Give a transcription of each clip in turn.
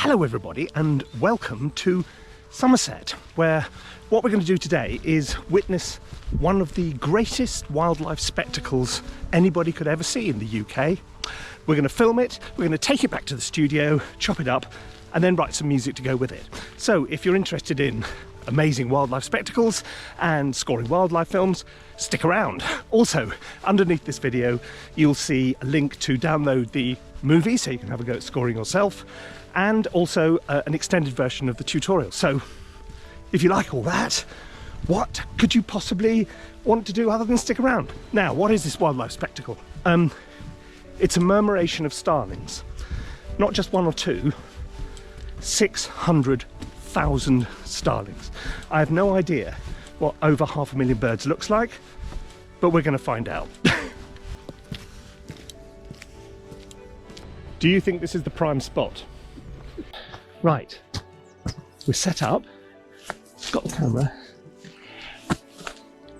Hello everybody and welcome to Somerset, where what we're going to do today is witness one of the greatest wildlife spectacles anybody could ever see in the UK. We're going to film it, we're going to take it back to the studio, chop it up and then write some music to go with it. So if you're interested in amazing wildlife spectacles and scoring wildlife films, stick around. Also, underneath this video you'll see a link to download the movie so you can have a go at scoring yourself, and also an extended version of the tutorial. So if you like all that, what could you possibly want to do other than stick around? Now, what is this wildlife spectacle? It's a murmuration of starlings. Not just one or two, 600,000 starlings. I have no idea what over 500,000 birds looks like, but we're going to find out. Do you think this is the prime spot? Right, we're set up, got the camera,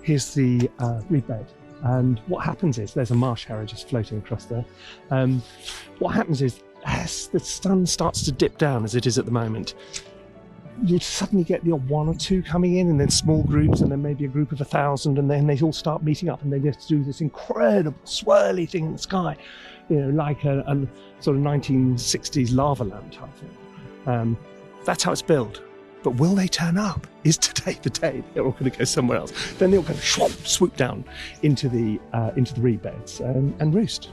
here's the reed bed, and what happens is, there's a marsh harrow just floating across there. What happens is, as the sun starts to dip down, as it is at the moment, you'll suddenly get the odd one or two coming in, and then small groups, and then maybe a group of 1,000, and then they all start meeting up, and they just do this incredible swirly thing in the sky, you know, like a sort of 1960s lava lamp type thing. That's how it's built. But will they turn up? Is today the day they're all going to go somewhere else? Then they'll kind of swoop down into the reed beds and roost.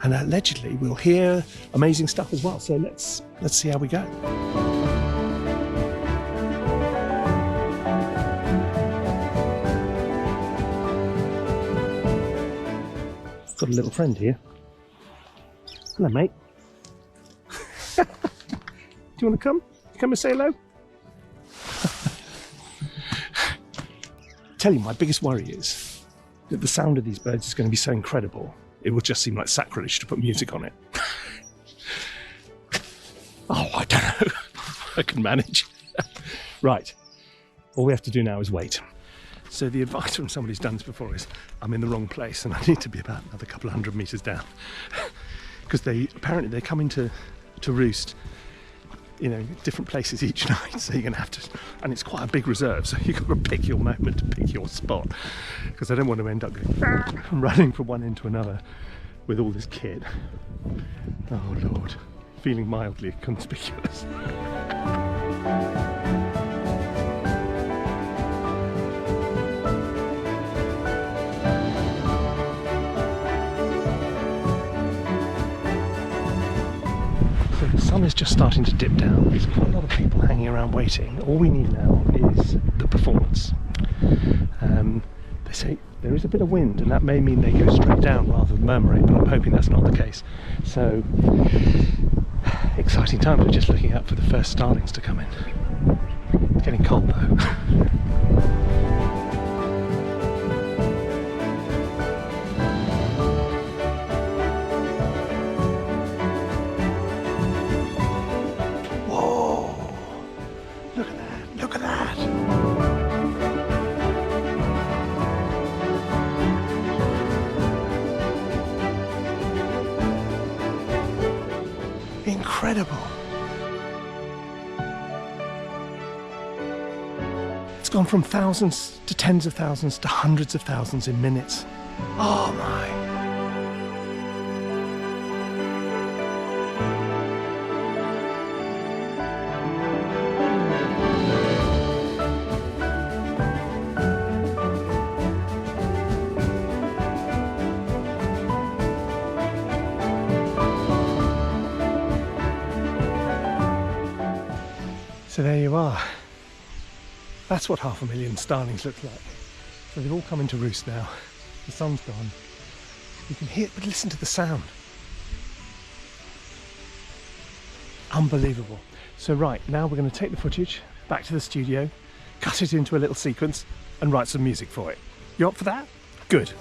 And allegedly we'll hear amazing stuff as well. So let's see how we go. Got a little friend here. Hello, mate. Do you want to come? Come and say hello? Tell you, my biggest worry is that the sound of these birds is going to be so incredible, it will just seem like sacrilege to put music on it. Oh, I don't know. I can manage. Right. All we have to do now is wait. So the advice from somebody who's done this before is, I'm in the wrong place and I need to be about another couple of 100 meters down. Because apparently they come into roost, you know, different places each night, so you're going to have to, and it's quite a big reserve, so you've got to pick your moment to pick your spot, because I don't want to end up going running from one end to another with all this kit. Oh Lord, feeling mildly conspicuous. The sun is just starting to dip down. There's quite a lot of people hanging around waiting. All we need now is the performance. They say there is a bit of wind, and that may mean they go straight down rather than murmurate, but I'm hoping that's not the case. So, exciting times. We're just looking out for the first starlings to come in. It's getting cold though. Incredible. It's gone from thousands to tens of thousands to hundreds of thousands in minutes. Oh my. So there you are. That's what 500,000 starlings look like. So they've all come into roost now. The sun's gone. You can hear it, but listen to the sound. Unbelievable. So right, now we're going to take the footage back to the studio, cut it into a little sequence and write some music for it. You up for that? Good.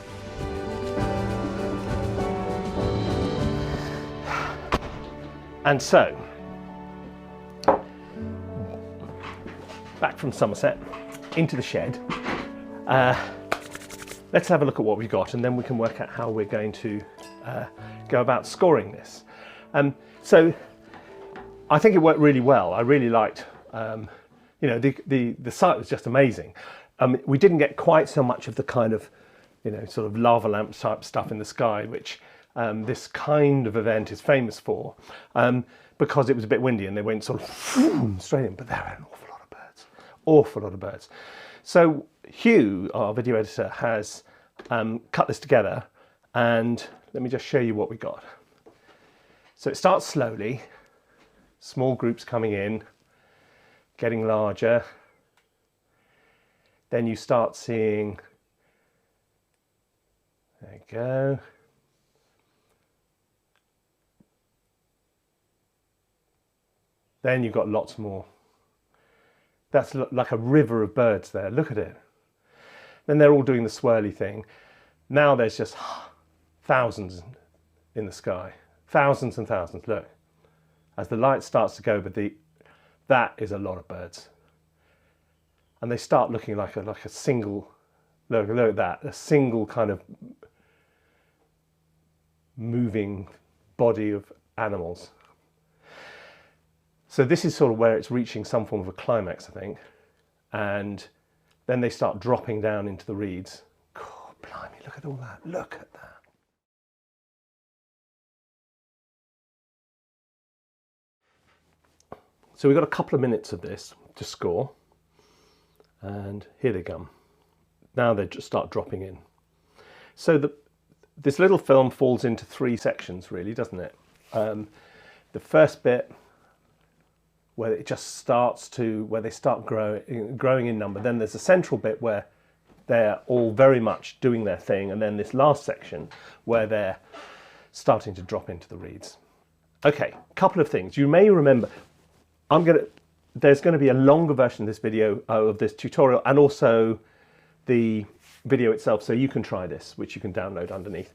And so, back from Somerset into the shed. Let's have a look at what we've got, and then we can work out how we're going to go about scoring this. So I think it worked really well. I really liked, you know, the sight was just amazing. We didn't get quite so much of the kind of, you know, sort of lava lamp type stuff in the sky, which this kind of event is famous for, because it was a bit windy and they went sort of straight in, but there are an awful lot of birds. So Hugh, our video editor, has cut this together, and let me just show you what we got. So it starts slowly, small groups coming in, getting larger. Then you start seeing, there you go. Then you've got lots more. That's like a river of birds there, look at it. Then they're all doing the swirly thing. Now there's just thousands in the sky, thousands and thousands, look. As the light starts to go, but that is a lot of birds. And they start looking like a single, look at that, a single kind of moving body of animals. So this is sort of where it's reaching some form of a climax, I think. And then they start dropping down into the reeds. God, blimey, look at all that, look at that. So we've got a couple of minutes of this to score, and here they come. Now they just start dropping in. So this little film falls into 3 sections, really, doesn't it? The first bit, where it just starts to, where they start growing in number. Then there's a central bit where they're all very much doing their thing, and then this last section where they're starting to drop into the reeds. Okay, a couple of things. You may remember, there's going to be a longer version of this video, of this tutorial, and also the video itself, so you can try this, which you can download underneath.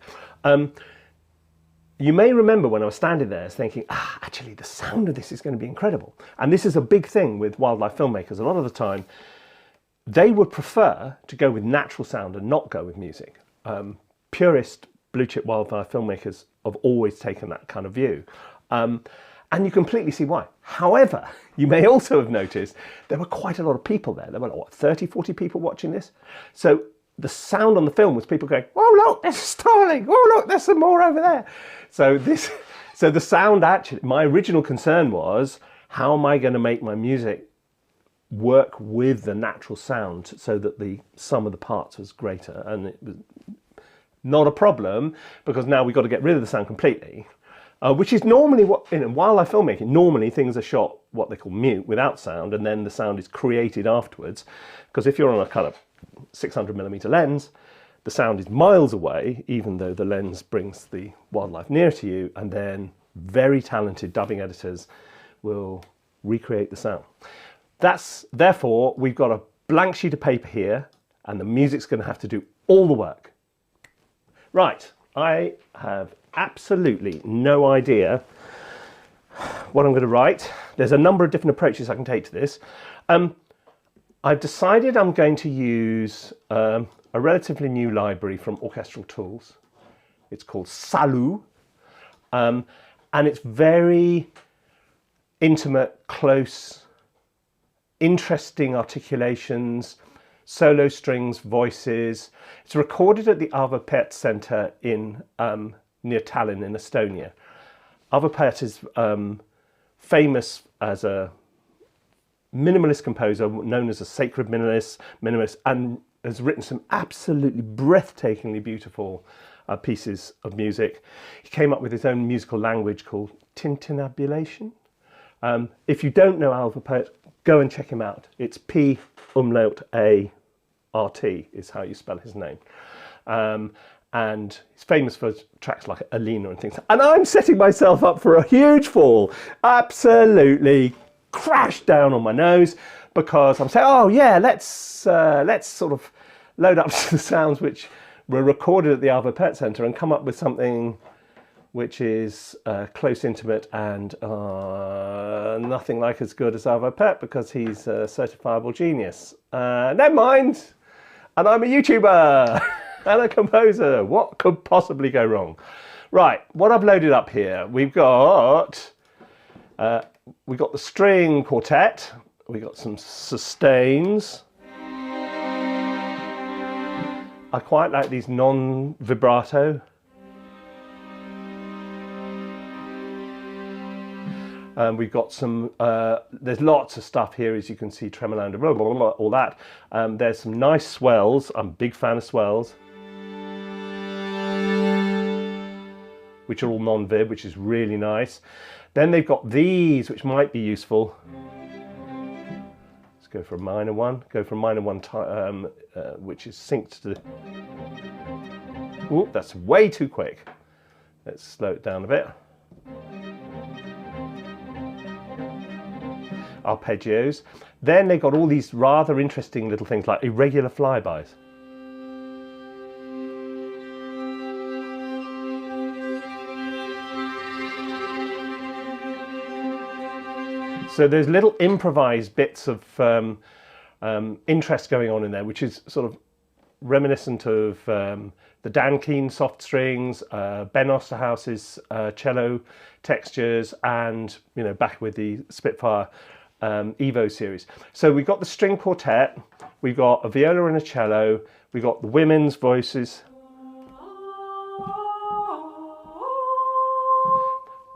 You may remember when I was standing there thinking, actually the sound of this is going to be incredible. And this is a big thing with wildlife filmmakers. A lot of the time, they would prefer to go with natural sound and not go with music. Purist blue chip wildlife filmmakers have always taken that kind of view. And you completely see why. However, you may also have noticed there were quite a lot of people there. There were, what, 30, 40 people watching this? So the sound on the film was people going, oh look, there's a starling, oh look, there's some more over there. So the sound actually, my original concern was, how am I going to make my music work with the natural sound so that the sum of the parts was greater? And it was not a problem, because now we've got to get rid of the sound completely. Which is normally what, in wildlife filmmaking, normally things are shot what they call mute, without sound, and then the sound is created afterwards. Because if you're on a kind of 600mm lens, the sound is miles away, even though the lens brings the wildlife nearer to you, and then very talented dubbing editors will recreate the sound. Therefore, we've got a blank sheet of paper here, and the music's going to have to do all the work. Right, I have absolutely no idea what I'm going to write. There's a number of different approaches I can take to this. I've decided I'm going to use a relatively new library from Orchestral tools. It's called Salu, and it's very intimate, close, interesting articulations, solo strings, voices. It's recorded at the Arvo Pärt Center in near Tallinn in Estonia. Arvo Pärt is famous as a minimalist composer, known as a sacred minimalist, and has written some absolutely breathtakingly beautiful pieces of music. He came up with his own musical language called tintinnabulation. If you don't know Arvo Pärt, go and check him out. It's P-A-R-T is how you spell his name. And he's famous for tracks like Alina and things. And I'm setting myself up for a huge fall. Absolutely crashed down on my nose, because I'm saying, oh yeah, let's sort of load up the sounds which were recorded at the Arvo Pärt Center and come up with something which is close, intimate, and nothing like as good as Arvo Pärt, because he's a certifiable genius. Never mind, and I'm a YouTuber and a composer. What could possibly go wrong? Right, what I've loaded up here, we've got we got the string quartet, we got some sustains. I quite like these non-vibrato. We've got some, there's lots of stuff here, as you can see, tremolo, blah, blah, blah, all that. There's some nice swells. I'm a big fan of swells, which are all non-vib, which is really nice. Then they've got these, which might be useful. Let's go for a minor one. Go for a minor one, which is synced to the... Ooh, that's way too quick. Let's slow it down a bit. Arpeggios. Then they've got all these rather interesting little things like irregular flybys. So there's little improvised bits of interest going on in there, which is sort of reminiscent of the Dan Keane soft strings, Ben Osterhaus's cello textures, and back with the Spitfire Evo series. So we've got the string quartet, we've got a viola and a cello, we've got the women's voices.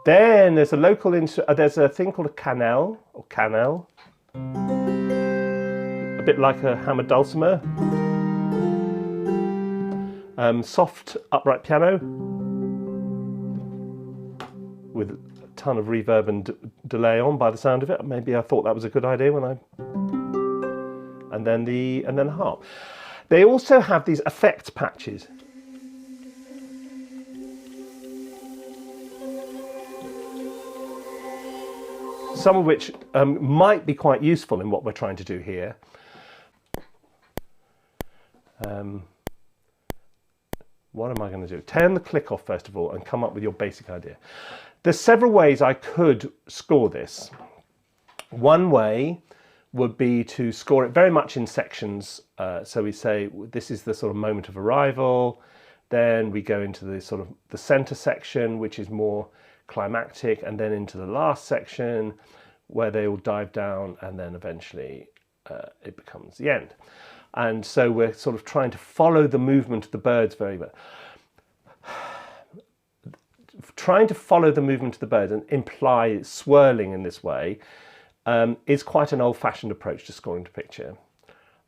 Then there's a local there's a thing called a cannel, or cannel, a bit like a hammered dulcimer. Soft upright piano with a ton of reverb and delay on by the sound of it. Maybe I thought that was a good idea when I... And then the harp. They also have these effects patches. Some of which might be quite useful in what we're trying to do here. What am I going to do? Turn the click off first of all and come up with your basic idea. There's several ways I could score this. One way would be to score it very much in sections. So we say this is the sort of moment of arrival. Then we go into the sort of the center section, which is more climactic, and then into the last section where they all dive down, and then eventually it becomes the end. And so we're sort of trying to follow the movement of the birds very well. Trying to follow the movement of the birds and imply swirling in this way is quite an old-fashioned approach to scoring to picture.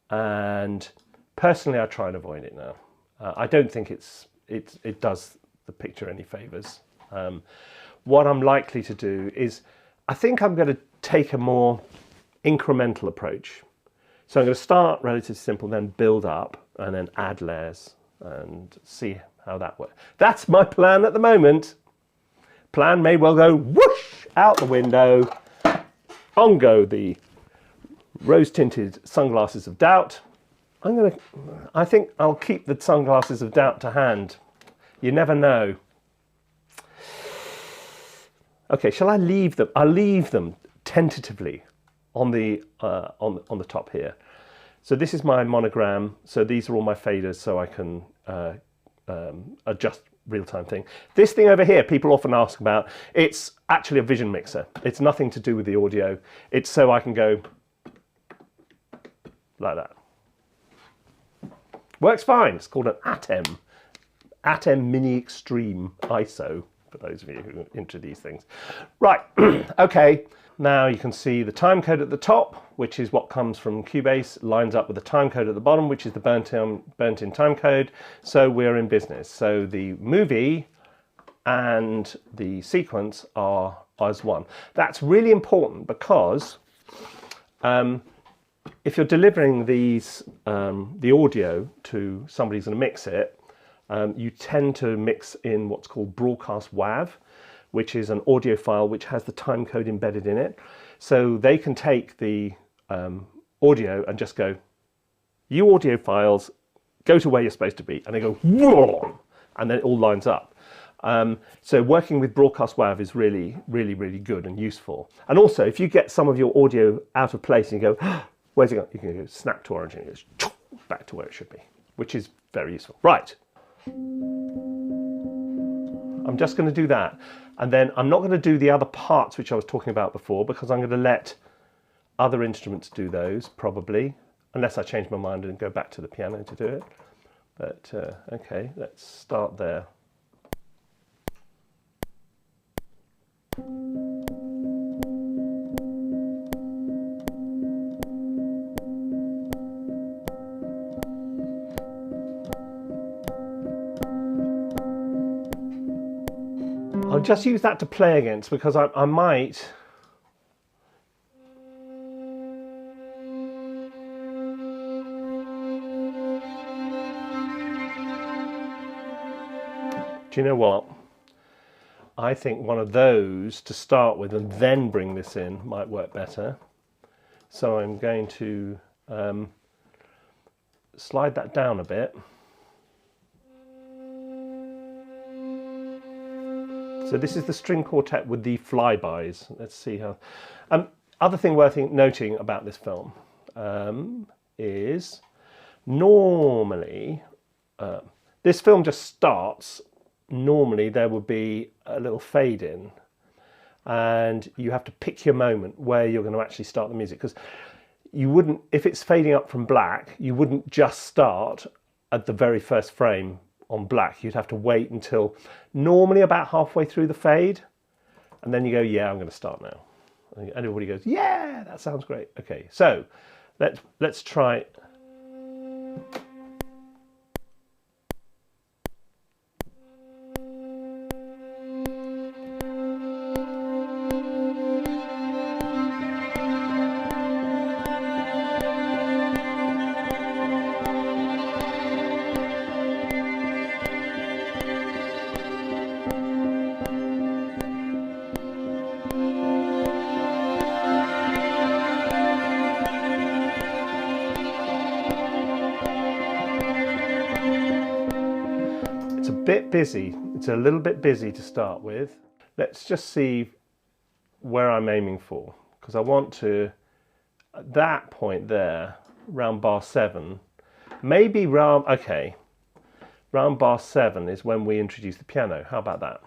And personally, I try and avoid it now. I don't think it does the picture any favours. What I'm likely to do is, I think I'm going to take a more incremental approach. So I'm going to start relatively simple, then build up, and then add layers and see how that works. That's my plan at the moment. Plan may well go whoosh out the window. On go the rose-tinted sunglasses of doubt. I think I'll keep the sunglasses of doubt to hand. You never know. Okay, shall I leave them? I'll leave them tentatively on the top here. So this is my monogram. So these are all my faders, so I can adjust real-time thing. This thing over here, people often ask about. It's actually a vision mixer. It's nothing to do with the audio. It's so I can go like that. Works fine. It's called an ATEM Mini Extreme ISO, for those of you who are into these things. Right, okay. Now you can see the timecode at the top, which is what comes from Cubase, lines up with the timecode at the bottom, which is the burnt-in timecode. So we're in business. So the movie and the sequence are as one. That's really important because if you're delivering these the audio to somebody who's going to mix it, you tend to mix in what's called broadcast WAV, which is an audio file which has the timecode embedded in it. So they can take the audio and just go, you audio files, go to where you're supposed to be. And they go, whoa, and then it all lines up. So working with broadcast WAV is really, really, really good and useful. And also, if you get some of your audio out of place and you go, where's it going? You can go snap to origin and it goes back to where it should be, which is very useful. Right. I'm just going to do that. And then I'm not going to do the other parts which I was talking about before, because I'm going to let other instruments do those, probably, unless I change my mind and go back to the piano to do it. But okay, let's start there. I'll just use that to play against, because I might... Do you know what? I think one of those to start with and then bring this in might work better. So I'm going to slide that down a bit. So this is the string quartet with the flybys. Let's see how... other thing worth noting about this film is normally this film just starts. Normally there would be a little fade in, and you have to pick your moment where you're going to actually start the music, because you wouldn't, if it's fading up from black, you wouldn't just start at the very first frame on black. You'd have to wait until normally about halfway through the fade, and then you go, yeah, I'm going to start now. And everybody goes, yeah, that sounds great. Okay, so let's try. Bit busy. It's a little bit busy to start with. Let's just see where I'm aiming for, because I want to, at that point there, round bar 7, maybe round, okay, round bar 7 is when we introduce the piano. How about that?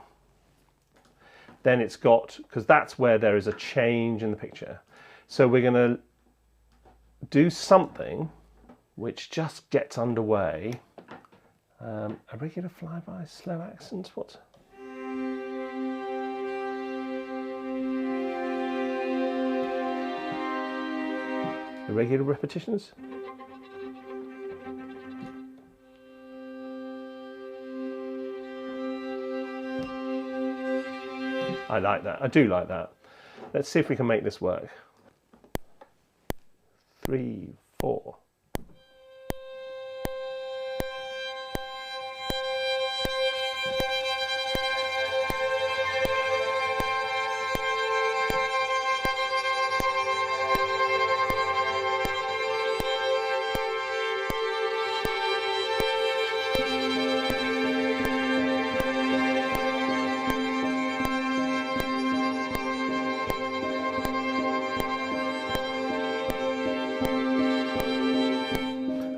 Then it's got, because that's where there is a change in the picture. So we're going to do something which just gets underway. A regular flyby, slow accents, what? Irregular repetitions? I like that, I do like that. Let's see if we can make this work. 3, 4.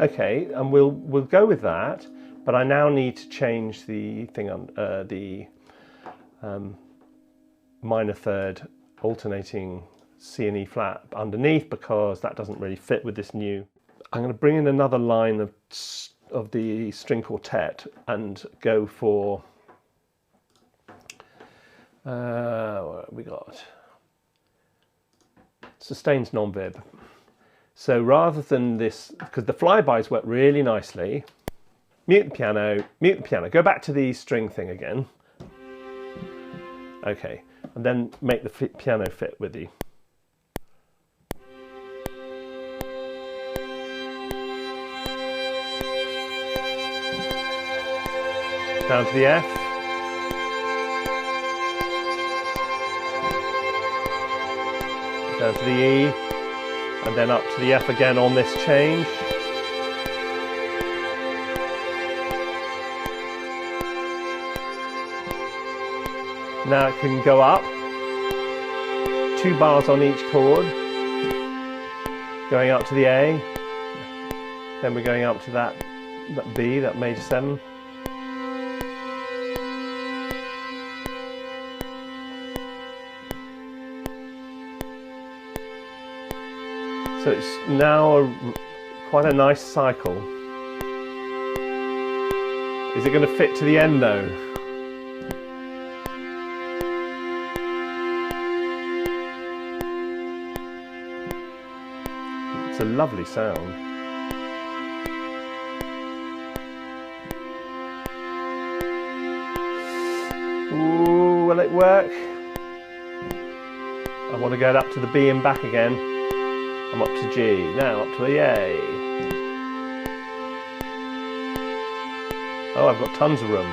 Okay, and we'll go with that, but I now need to change the thing on the minor third alternating C and E flat underneath, because that doesn't really fit with this new. I'm going to bring in another line of the string quartet and go for what have we got? Sustains non-vib. So rather than this, because the flybys work really nicely, mute the piano, go back to the string thing again. Okay, and then make the piano fit with you. Down to the F. Down to the E. And then up to the F again on this change. Now it can go up, 2 bars on each chord, going up to the A, then we're going up to that B, that major 7. So it's now quite a nice cycle. Is it going to fit to the end though? It's a lovely sound. Ooh, will it work? I want to get up to the B and back again. I'm up to G, now up to the A. Oh, I've got tons of room.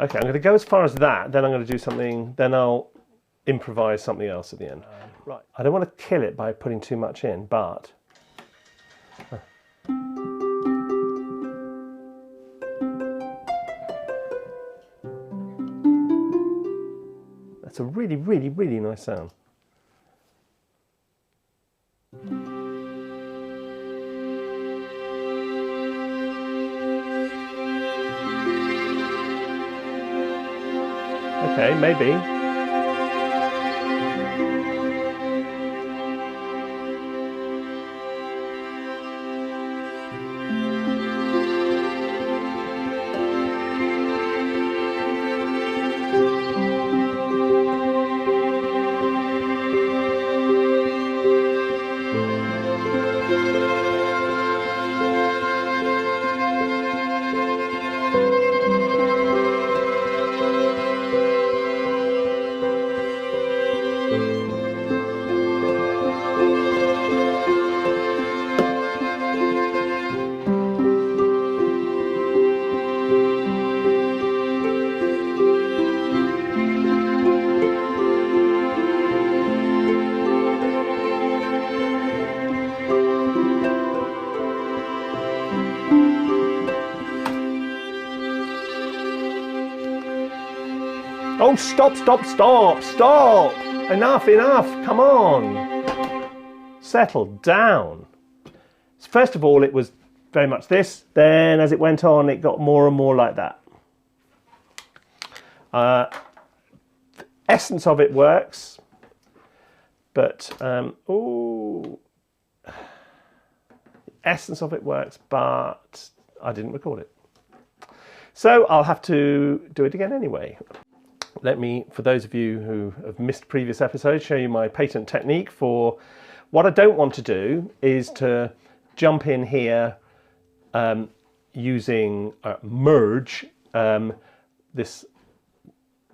Okay, I'm going to go as far as that, then I'm going to do something, then I'll improvise something else at the end. Right. I don't want to kill it by putting too much in, but... That's a really, really, really nice sound. Okay, maybe. Oh, stop, stop, stop, stop! Enough, enough, come on! Settle down. First of all, it was very much this, then as it went on, it got more and more like that. The essence of it works, but, ooh, the essence of it works, but I didn't record it. So I'll have to do it again anyway. Let me, for those of you who have missed previous episodes, show you my patent technique for what I don't want to do is to jump in here using merge this,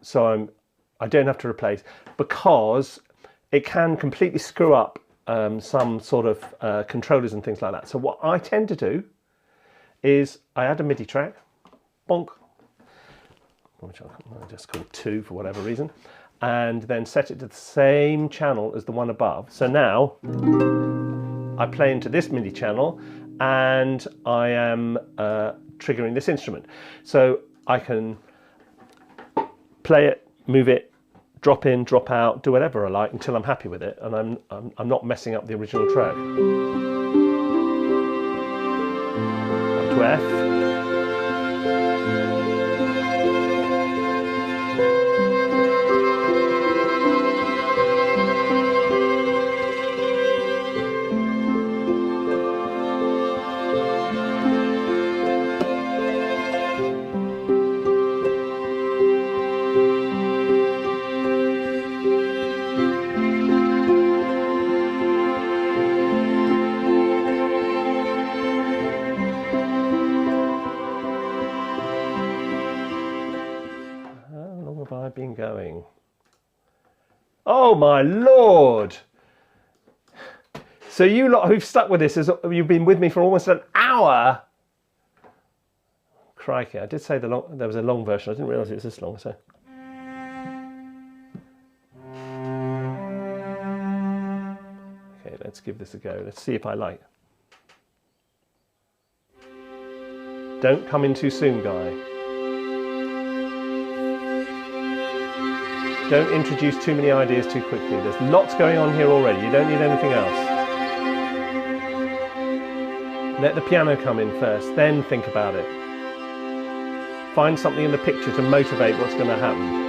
so I don't have to replace, because it can completely screw up some sort of controllers and things like that. So what I tend to do is I add a MIDI track, bonk, which I'll just call 2 for whatever reason, and then set it to the same channel as the one above. So now I play into this MIDI channel and I am triggering this instrument. So I can play it, move it, drop in, drop out, do whatever I like until I'm happy with it, and I'm not messing up the original track. Up to F. Been going. Oh my lord! So you lot who've stuck with this, you've been with me for almost an hour. Crikey, I did say there was a long version. I didn't realise it was this long. So okay, let's give this a go. Let's see if I like. Don't come in too soon, guy. Don't introduce too many ideas too quickly. There's lots going on here already. You don't need anything else. Let the piano come in first, then think about it. Find something in the picture to motivate what's going to happen.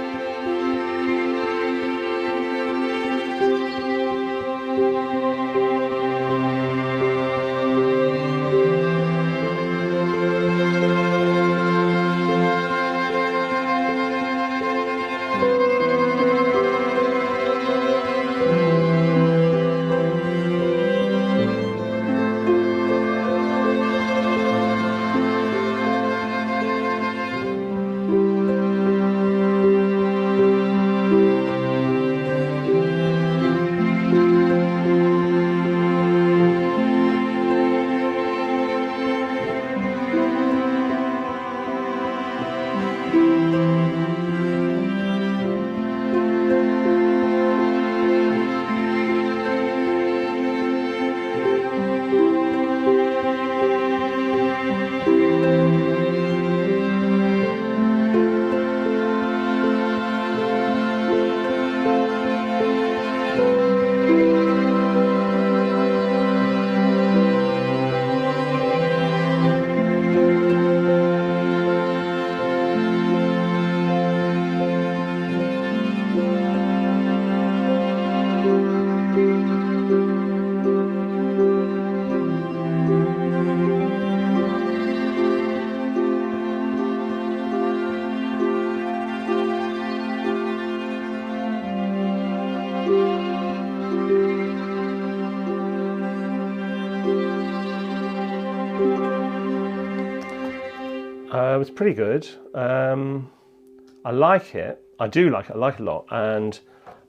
It was pretty good. I like it. I do like it. I like it a lot. And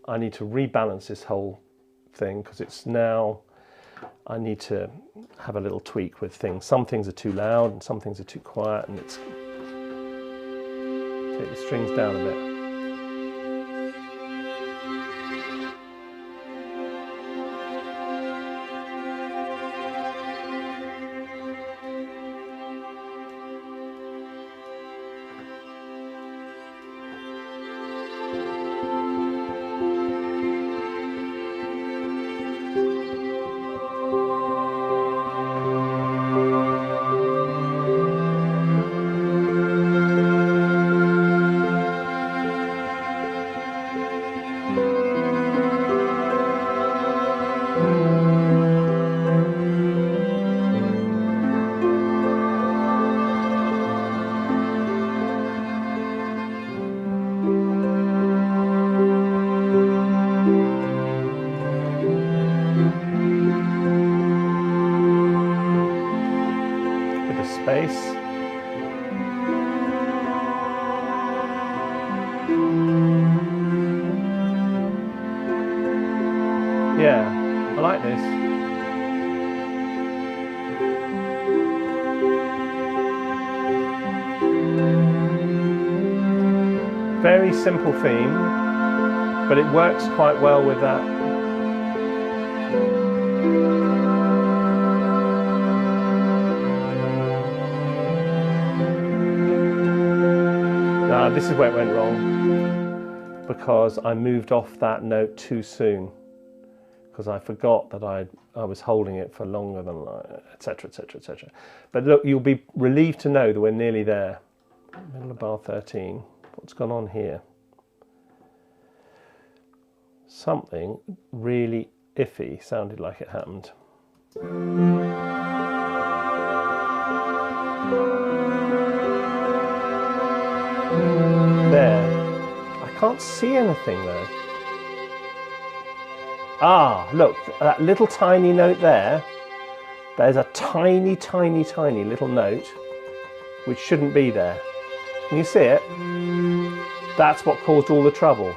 I need to rebalance this whole thing because it's now, I need to have a little tweak with things. Some things are too loud and some things are too quiet, and it's, take the strings down a bit. Space. Yeah, I like this. Very simple theme, but it works quite well with that. This is where it went wrong, because I moved off that note too soon, because I forgot that I was holding it for longer than, etc, etc, etc. But look, you'll be relieved to know that we're nearly there. Middle of bar 13. What's gone on here? Something really iffy sounded like it happened. There. I can't see anything though. Ah, look, that little tiny note there. There's a tiny, tiny, tiny little note which shouldn't be there. Can you see it? That's what caused all the trouble.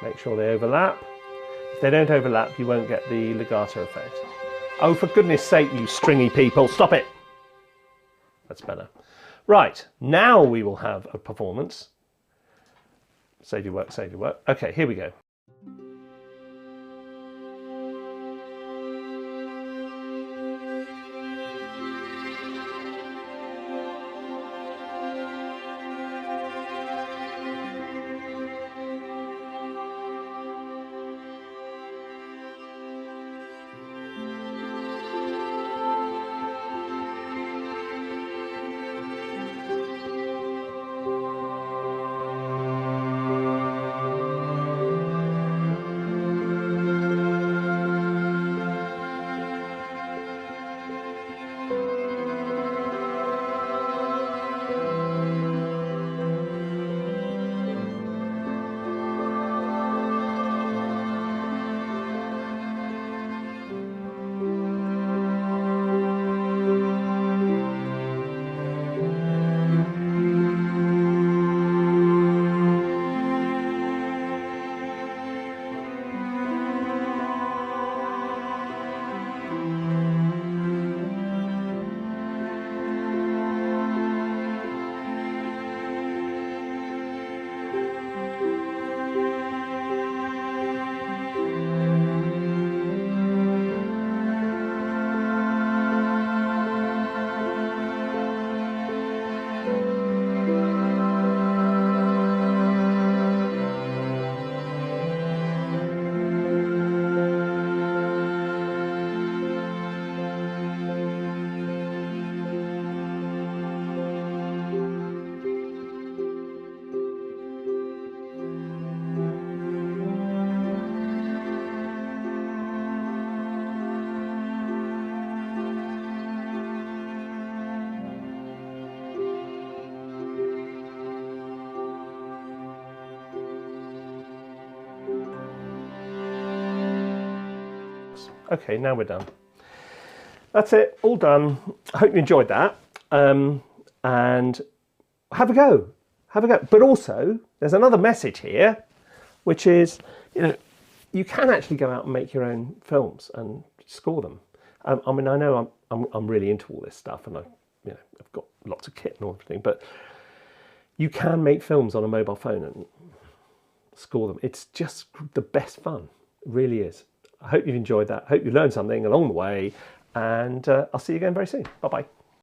Make sure they overlap. If they don't overlap, you won't get the legato effect. Oh, for goodness sake, you stringy people, stop it! That's better. Right, now we will have a performance. Save your work, save your work. Okay, here we go. Okay, now we're done. That's it, all done. I hope you enjoyed that. And have a go. Have a go. But also, there's another message here, which is, you know, you can actually go out and make your own films and score them. I mean, I know I'm really into all this stuff, and I've got lots of kit and everything, but you can make films on a mobile phone and score them. It's just the best fun. It really is. I hope you've enjoyed that. I hope you learned something along the way, and I'll see you again very soon. Bye-bye.